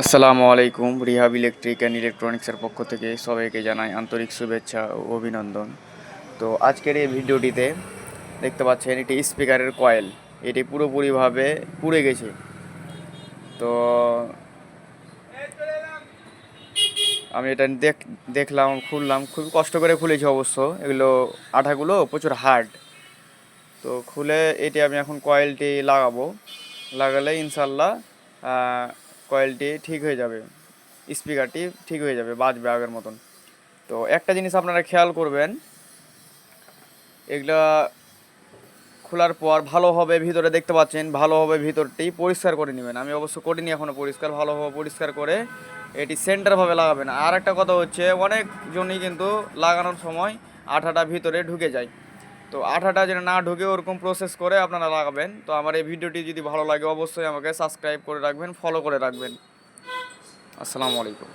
আসসালামু আলাইকুম। Rihab electric and ইলেকট্রনিক্সের পক্ষ থেকে সবাইকে জানাই আন্তরিক শুভেচ্ছা ও অভিনন্দন। তো আজকের এই ভিডিওটিতে দেখতে পাচ্ছেন এটি স্পিকারের কয়েল, এটি পুরোপুরিভাবে পুড়ে গেছে। তো আমি এটা দেখলাম, খুললাম, খুব কষ্ট করে খুলেছি অবশ্য। এগুলো আঠাগুলো প্রচুর হার্ড। তো খুলে এটি আমি এখন কয়েলটি লাগাবো, লাগালে ইনশাল্লাহ কয়েলটি ঠিক হয়ে যাবে, স্পিকারটি ঠিক হয়ে যাবে, বাজবে আগের মতন। তো একটা জিনিস আপনারা খেয়াল করবেন, এগুলা খোলার পর ভালোভাবে ভিতরে দেখতে পাচ্ছেন, ভালোভাবে ভিতরটি পরিষ্কার করে নেবেন। আমি অবশ্য করিনি এখনও পরিষ্কার, ভালোভাবে পরিষ্কার করে এটি সেন্টারভাবে লাগাবেন। আর একটা কথা হচ্ছে, অনেকজনই কিন্তু লাগানোর সময় আঠাটা ভিতরে ঢুকে যায়। তো আঠাটা যেন না ঢুকে ওরকম প্রসেস করে আপনারা লাগাবেন। তো আমার এই ভিডিওটি যদি ভালো লাগে অবশ্যই আমাকে সাবস্ক্রাইব করে রাখবেন, ফলো করে রাখবেন। আসসালামু আলাইকুম।